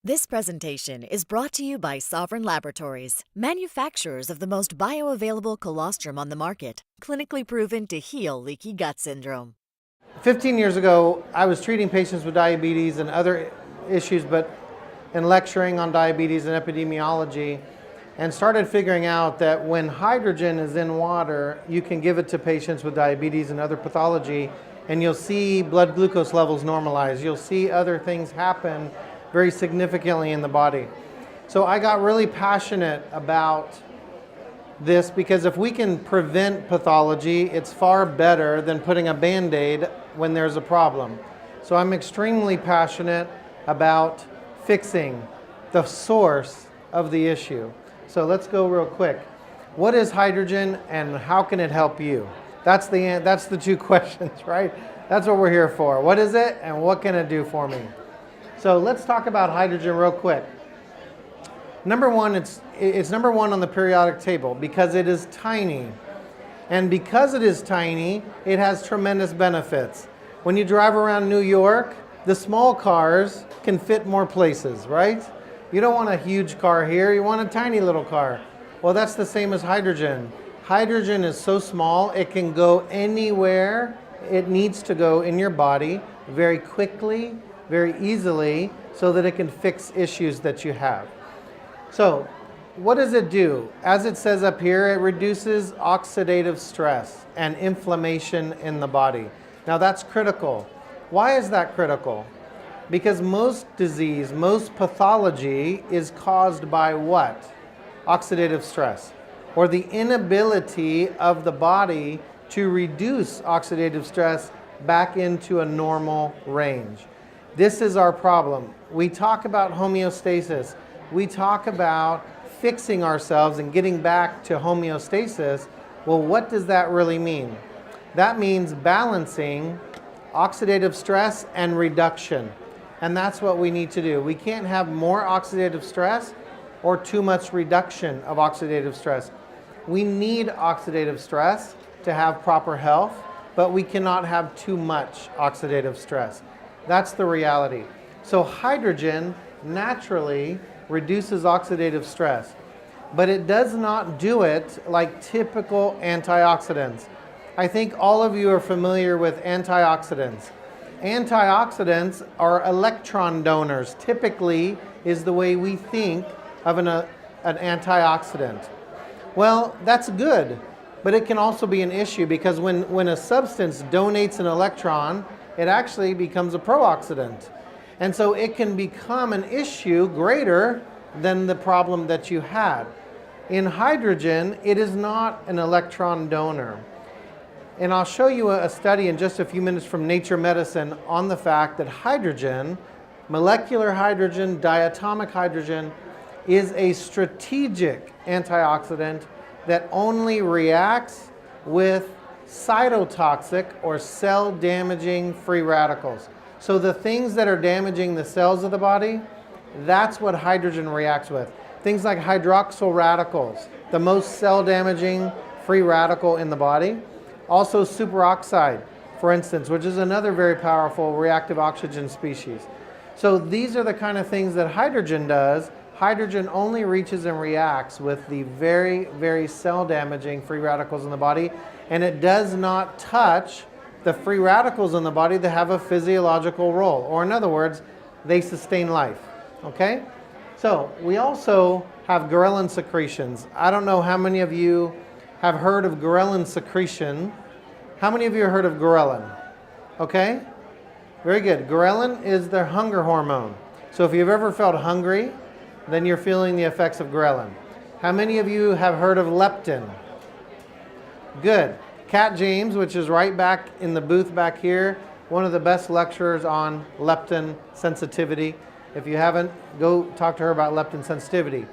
This presentation is brought to you by Sovereign Laboratories, manufacturers of the most bioavailable colostrum on the market, clinically proven to heal leaky gut syndrome. 15 years ago, I was treating patients with diabetes and other issues, and lecturing on diabetes and epidemiology, and started figuring out that when hydrogen is in water, you can give it to patients with diabetes and other pathology, and you'll see blood glucose levels normalize. You'll see other things happen very significantly in the body. So I got really passionate about this because if we can prevent pathology, it's far better than putting a Band-Aid when there's a problem. So I'm extremely passionate about fixing the source of the issue. So let's go real quick. What is hydrogen and how can it help you? That's the two questions, right? That's what we're here for. What is it and what can it do for me? So let's talk about hydrogen real quick. Number one, it's number one on the periodic table because it is tiny. And because it is tiny, it has tremendous benefits. When you drive around New York, the small cars can fit more places, right? You don't want a huge car here, you want a tiny little car. Well, that's the same as hydrogen. Hydrogen is so small, it can go anywhere it needs to go in your body very quickly, very easily, so that it can fix issues that you have. So, what does it do? As it says up here, it reduces oxidative stress and inflammation in the body. Now that's critical. Why is that critical? Because most disease, most pathology is caused by what? Oxidative stress, or the inability of the body to reduce oxidative stress back into a normal range. This is our problem. We talk about homeostasis. We talk about fixing ourselves and getting back to homeostasis. Well, what does that really mean? That means balancing oxidative stress and reduction. And that's what we need to do. We can't have more oxidative stress or too much reduction of oxidative stress. We need oxidative stress to have proper health, but we cannot have too much oxidative stress. That's the reality. So hydrogen naturally reduces oxidative stress, but it does not do it like typical antioxidants. I think all of you are familiar with antioxidants. Antioxidants are electron donors, typically is the way we think of an antioxidant. Well, that's good, but it can also be an issue because when a substance donates an electron, it actually becomes a pro-oxidant. And so it can become an issue greater than the problem that you had. In hydrogen, it is not an electron donor. And I'll show you a study in just a few minutes from Nature Medicine on the fact that hydrogen, molecular hydrogen, diatomic hydrogen, is a strategic antioxidant that only reacts with cytotoxic or cell-damaging free radicals. So the things that are damaging the cells of the body, that's what hydrogen reacts with. Things like hydroxyl radicals, the most cell-damaging free radical in the body. Also superoxide, for instance, which is another very powerful reactive oxygen species. So these are the kind of things that hydrogen does. Hydrogen only reaches and reacts with the very, very cell-damaging free radicals in the body, and it does not touch the free radicals in the body that have a physiological role, or in other words, they sustain life, okay? So we also have ghrelin secretions. I don't know how many of you have heard of ghrelin secretion. How many of you have heard of ghrelin? Okay, very good. Ghrelin is the hunger hormone. So if you've ever felt hungry, then you're feeling the effects of ghrelin. How many of you have heard of leptin? Good. Kat James, which is right back in the booth back here, one of the best lecturers on leptin sensitivity. If you haven't, go talk to her about leptin sensitivity.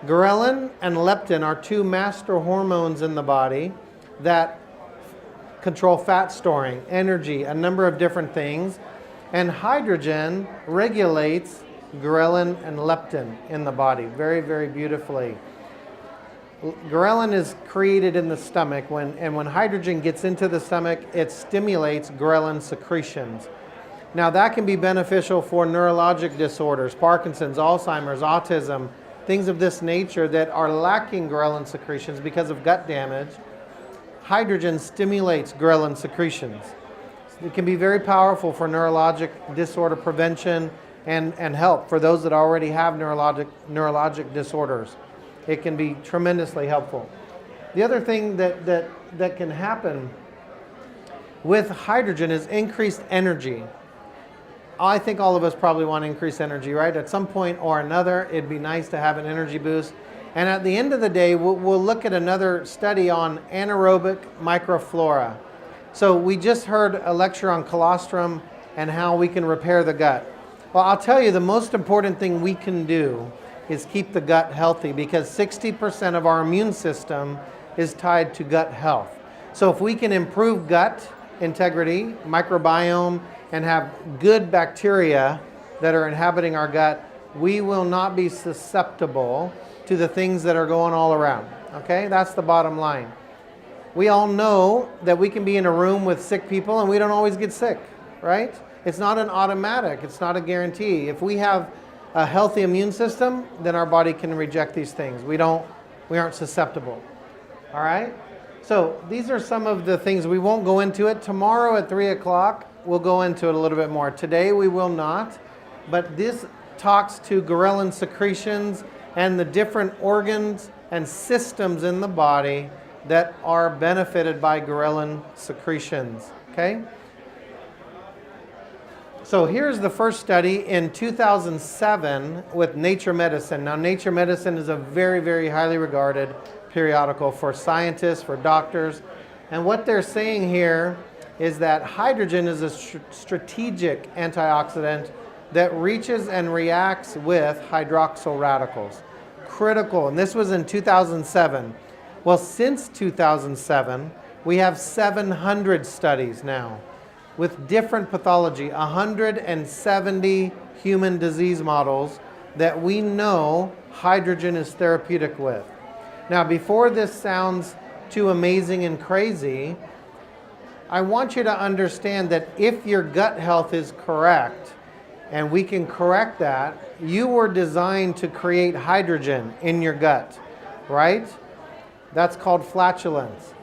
Ghrelin and leptin are two master hormones in the body that control fat storing, energy, a number of different things. And hydrogen regulates ghrelin and leptin in the body very, very beautifully. Ghrelin is created in the stomach, and when hydrogen gets into the stomach, it stimulates ghrelin secretions. Now that can be beneficial for neurologic disorders, Parkinson's, Alzheimer's, autism, things of this nature that are lacking ghrelin secretions because of gut damage. Hydrogen stimulates ghrelin secretions. It can be very powerful for neurologic disorder prevention and help for those that already have neurologic disorders. It can be tremendously helpful. The other thing that can happen with hydrogen is increased energy. I think all of us probably want to increase energy, right? At some point or another, it'd be nice to have an energy boost. And at the end of the day, we'll look at another study on anaerobic microflora. So we just heard a lecture on colostrum and how we can repair the gut. Well, I'll tell you, the most important thing we can do is keep the gut healthy, because 60% of our immune system is tied to gut health. So if we can improve gut integrity, microbiome, and have good bacteria that are inhabiting our gut, we will not be susceptible to the things that are going all around. Okay, that's the bottom line. We all know that we can be in a room with sick people and we don't always get sick, right? It's not an automatic, it's not a guarantee. If we have a healthy immune system, then our body can reject these things. We aren't susceptible. All right? So these are some of the things. We won't go into it. Tomorrow at 3 o'clock, we'll go into it a little bit more. Today we will not, but this talks to ghrelin secretions and the different organs and systems in the body that are benefited by ghrelin secretions, okay? So here's the first study in 2007 with Nature Medicine. Now, Nature Medicine is a very, very highly regarded periodical for scientists, for doctors. And what they're saying here is that hydrogen is a strategic antioxidant that reaches and reacts with hydroxyl radicals. Critical, and this was in 2007. Well, since 2007, we have 700 studies now with different pathology, 170 human disease models that we know hydrogen is therapeutic with. Now, before this sounds too amazing and crazy, I want you to understand that if your gut health is correct, and we can correct that, you were designed to create hydrogen in your gut, right? That's called flatulence,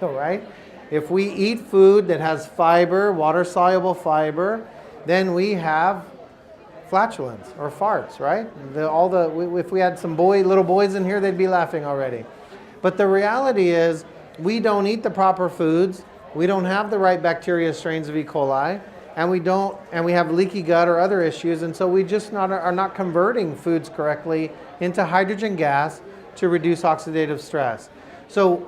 right? If we eat food that has fiber, water-soluble fiber, then we have flatulence or farts, right? If we had some little boys in here, they'd be laughing already. But the reality is, we don't eat the proper foods, we don't have the right bacteria strains of E. coli, and we have leaky gut or other issues, and so we just are not converting foods correctly into hydrogen gas to reduce oxidative stress. So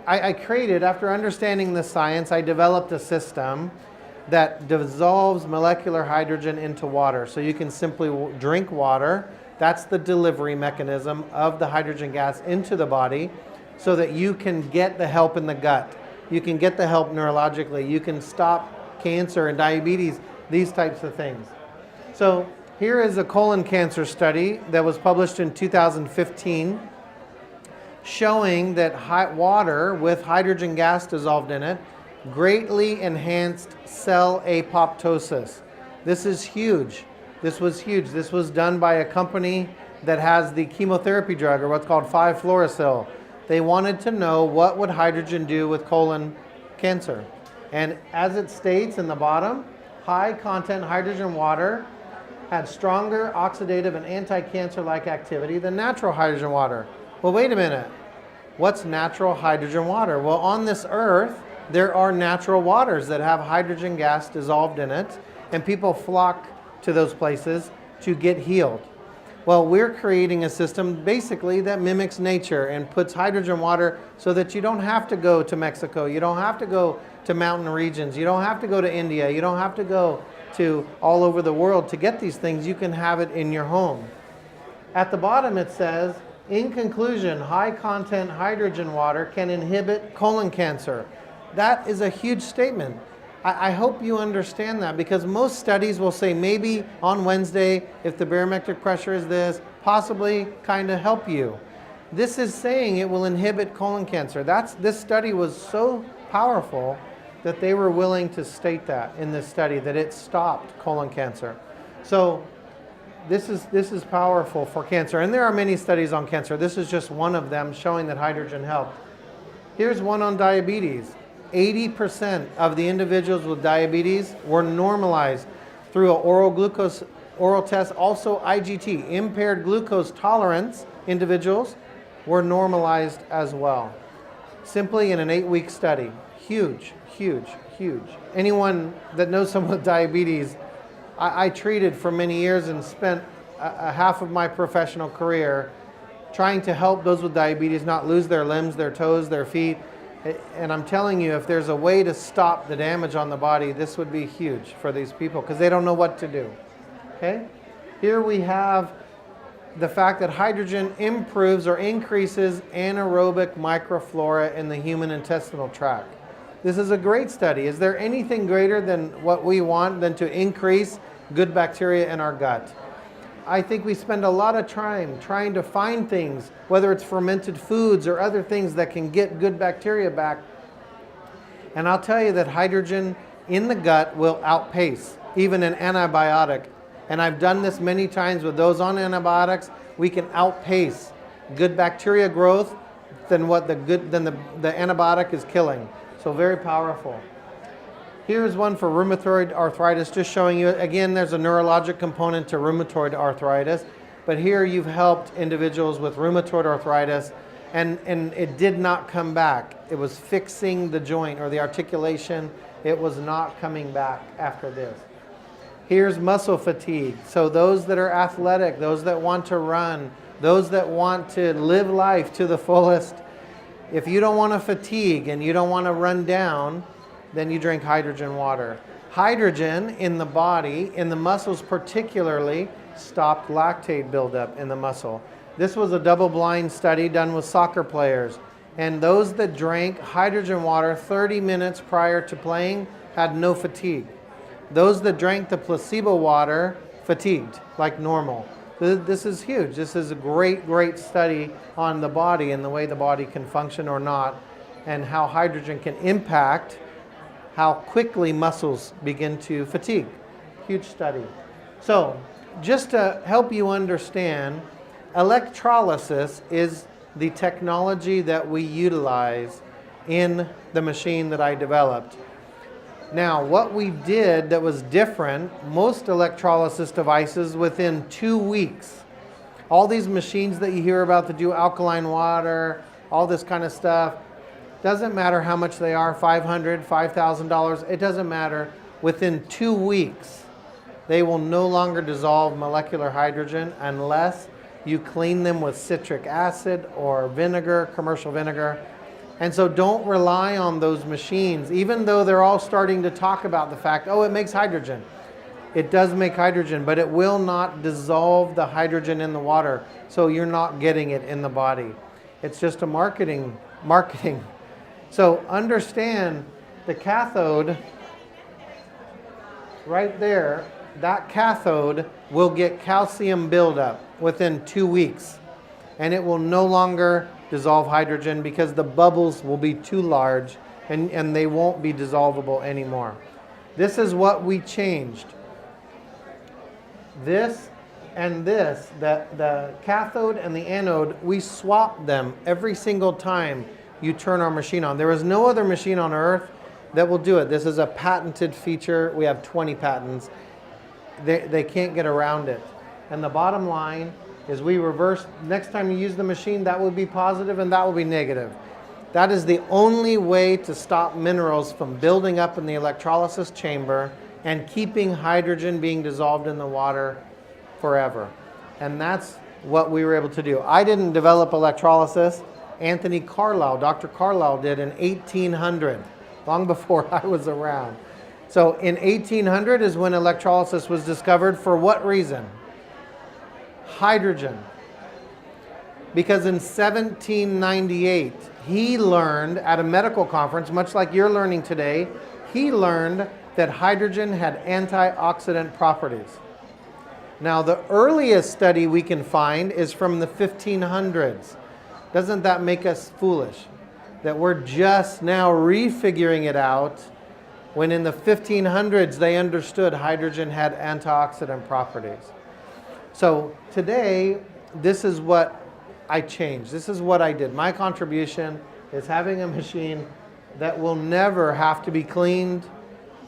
I created, after understanding the science, I developed a system that dissolves molecular hydrogen into water. So you can simply drink water. That's the delivery mechanism of the hydrogen gas into the body so that you can get the help in the gut. You can get the help neurologically. You can stop cancer and diabetes, these types of things. So here is a colon cancer study that was published in 2015 showing that water with hydrogen gas dissolved in it greatly enhanced cell apoptosis. This is huge. This was huge. This was done by a company that has the chemotherapy drug, or what's called 5-fluorouracil. They wanted to know what would hydrogen do with colon cancer. And as it states in the bottom, high content hydrogen water had stronger oxidative and anti-cancer-like activity than natural hydrogen water. Well, wait a minute. What's natural hydrogen water? Well, on this earth, there are natural waters that have hydrogen gas dissolved in it, and people flock to those places to get healed. Well, we're creating a system basically that mimics nature and puts hydrogen water so that you don't have to go to Mexico, you don't have to go to mountain regions, you don't have to go to India, you don't have to go to all over the world to get these things. You can have it in your home. At the bottom it says, in conclusion, high content hydrogen water can inhibit colon cancer. That is a huge statement. I hope you understand that, because most studies will say maybe on Wednesday, if the barometric pressure is this, possibly kind of help you. This is saying it will inhibit colon cancer. This study was so powerful that they were willing to state that in this study, that it stopped colon cancer. So this is powerful for cancer. And there are many studies on cancer. This is just one of them showing that hydrogen helped. Here's one on diabetes. 80% of the individuals with diabetes were normalized through an oral test. Also IGT, impaired glucose tolerance individuals, were normalized as well. Simply in an 8-week study. Huge, huge, huge. Anyone that knows someone with diabetes, I treated for many years and spent a half of my professional career trying to help those with diabetes not lose their limbs, their toes, their feet. And I'm telling you, if there's a way to stop the damage on the body, this would be huge for these people because they don't know what to do. Okay? Here we have the fact that hydrogen improves or increases anaerobic microflora in the human intestinal tract. This is a great study. Is there anything greater than what we want than to increase good bacteria in our gut? I think we spend a lot of time trying to find things, whether it's fermented foods or other things that can get good bacteria back. And I'll tell you that hydrogen in the gut will outpace even an antibiotic. And I've done this many times with those on antibiotics. We can outpace good bacteria growth than what the antibiotic is killing. So very powerful. Here's one for rheumatoid arthritis, just showing you, again, there's a neurologic component to rheumatoid arthritis, but here you've helped individuals with rheumatoid arthritis, and it did not come back. It was fixing the joint or the articulation. It was not coming back after this. Here's muscle fatigue. So those that are athletic, those that want to run, those that want to live life to the fullest, if you don't want to fatigue and you don't want to run down, then you drink hydrogen water. Hydrogen in the body, in the muscles particularly, stopped lactate buildup in the muscle. This was a double-blind study done with soccer players. And those that drank hydrogen water 30 minutes prior to playing had no fatigue. Those that drank the placebo water fatigued like normal. This is huge. This is a great, great study on the body and the way the body can function or not, and how hydrogen can impact how quickly muscles begin to fatigue. Huge study. So, just to help you understand, electrolysis is the technology that we utilize in the machine that I developed. Now, what we did that was different, most electrolysis devices within 2 weeks, all these machines that you hear about that do alkaline water, all this kind of stuff, doesn't matter how much they are, $500, $5,000, it doesn't matter. Within 2 weeks, they will no longer dissolve molecular hydrogen unless you clean them with citric acid or vinegar, commercial vinegar. And so don't rely on those machines, even though they're all starting to talk about the fact, oh, it makes hydrogen. It does make hydrogen, but it will not dissolve the hydrogen in the water, so you're not getting it in the body. It's just a marketing. So understand the cathode right there, that cathode will get calcium buildup within 2 weeks, and it will no longer dissolve hydrogen because the bubbles will be too large and they won't be dissolvable anymore. This is what we changed. This and this, the cathode and the anode, we swapped them every single time you turn our machine on. There is no other machine on earth that will do it. This is a patented feature. We have 20 patents. They can't get around it. And the bottom line is we reverse, next time you use the machine, that will be positive and that will be negative. That is the only way to stop minerals from building up in the electrolysis chamber and keeping hydrogen being dissolved in the water forever. And that's what we were able to do. I didn't develop electrolysis. Anthony Carlisle, Dr. Carlisle did in 1800, long before I was around. So in 1800 is when electrolysis was discovered. For what reason? Hydrogen. Because in 1798, he learned at a medical conference, much like you're learning today, he learned that hydrogen had antioxidant properties. Now, the earliest study we can find is from the 1500s. Doesn't that make us foolish? That we're just now refiguring it out when in the 1500s they understood hydrogen had antioxidant properties. So today, this is what I changed. This is what I did. My contribution is having a machine that will never have to be cleaned,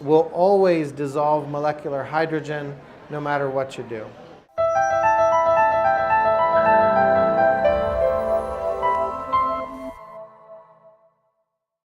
will always dissolve molecular hydrogen no matter what you do.